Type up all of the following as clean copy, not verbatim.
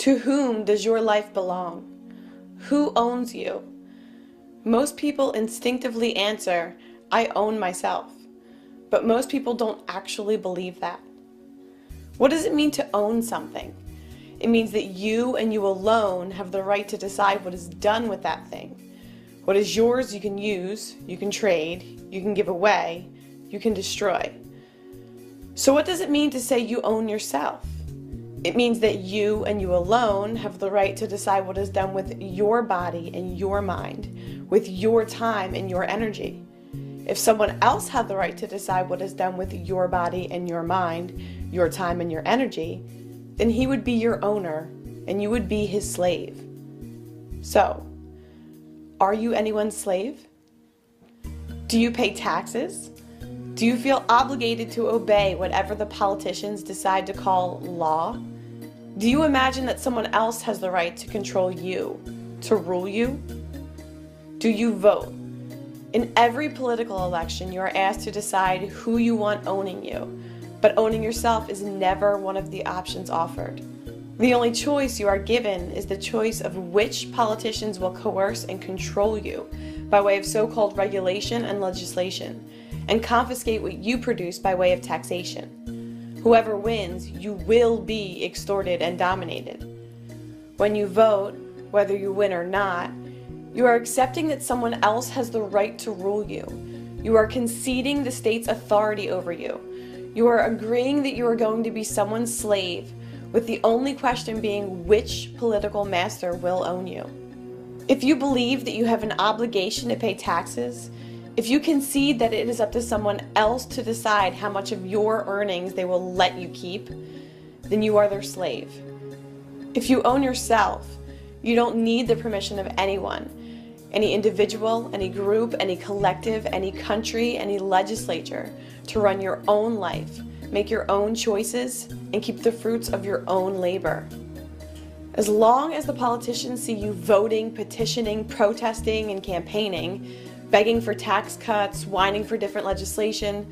To whom does your life belong? Who owns you? Most people instinctively answer, I own myself. But most people don't actually believe that. What does it mean to own something? It means that you and you alone have the right to decide what is done with that thing. What is yours you can use, you can trade, you can give away, you can destroy. So what does it mean to say you own yourself? It means that you and you alone have the right to decide what is done with your body and your mind, with your time and your energy. If someone else had the right to decide what is done with your body and your mind, your time and your energy, then he would be your owner and you would be his slave. So, are you anyone's slave? Do you pay taxes? Do you feel obligated to obey whatever the politicians decide to call law? Do you imagine that someone else has the right to control you, to rule you? Do you vote? In every political election, you are asked to decide who you want owning you, but owning yourself is never one of the options offered. The only choice you are given is the choice of which politicians will coerce and control you by way of so-called regulation and legislation, and confiscate what you produce by way of taxation. Whoever wins, you will be extorted and dominated. When you vote, whether you win or not, you are accepting that someone else has the right to rule you. You are conceding the state's authority over you. You are agreeing that you are going to be someone's slave, with the only question being which political master will own you. If you believe that you have an obligation to pay taxes, if you concede that it is up to someone else to decide how much of your earnings they will let you keep, then you are their slave. If you own yourself, you don't need the permission of anyone, any individual, any group, any collective, any country, any legislature, to run your own life, make your own choices, and keep the fruits of your own labor. As long as the politicians see you voting, petitioning, protesting, and campaigning, begging for tax cuts, whining for different legislation,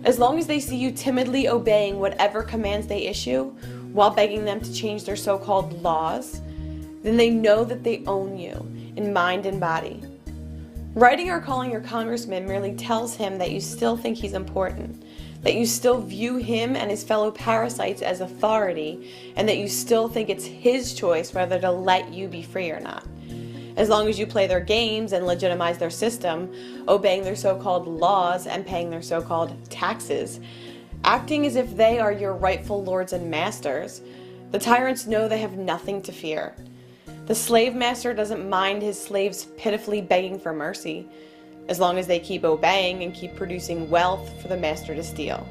as long as they see you timidly obeying whatever commands they issue, while begging them to change their so-called laws, then they know that they own you in mind and body. Writing or calling your congressman merely tells him that you still think he's important, that you still view him and his fellow parasites as authority, and that you still think it's his choice whether to let you be free or not. As long as you play their games and legitimize their system, obeying their so-called laws and paying their so-called taxes, acting as if they are your rightful lords and masters, the tyrants know they have nothing to fear. The slave master doesn't mind his slaves pitifully begging for mercy, as long as they keep obeying and keep producing wealth for the master to steal.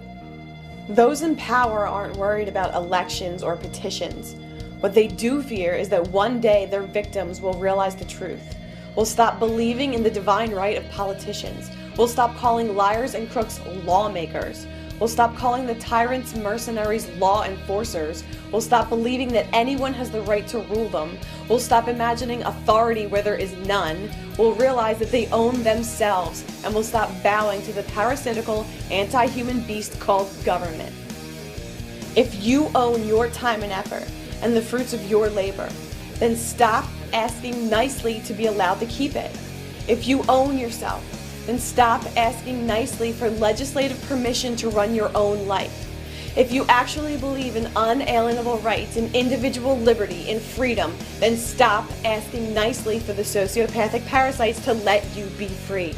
Those in power aren't worried about elections or petitions. What they do fear is that one day their victims will realize the truth, will stop believing in the divine right of politicians, will stop calling liars and crooks lawmakers, will stop calling the tyrants, mercenaries, law enforcers, will stop believing that anyone has the right to rule them, will stop imagining authority where there is none, will realize that they own themselves, and will stop bowing to the parasitical, anti-human beast called government. If you own your time and effort, and the fruits of your labor, then stop asking nicely to be allowed to keep it. If you own yourself, then stop asking nicely for legislative permission to run your own life. If you actually believe in unalienable rights, in individual liberty, in freedom, then stop asking nicely for the sociopathic parasites to let you be free.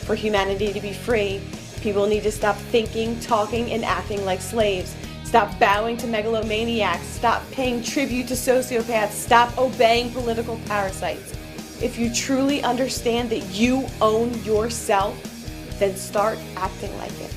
For humanity to be free, people need to stop thinking, talking, and acting like slaves. Stop bowing to megalomaniacs. Stop paying tribute to sociopaths. Stop obeying political parasites. If you truly understand that you own yourself, then start acting like it.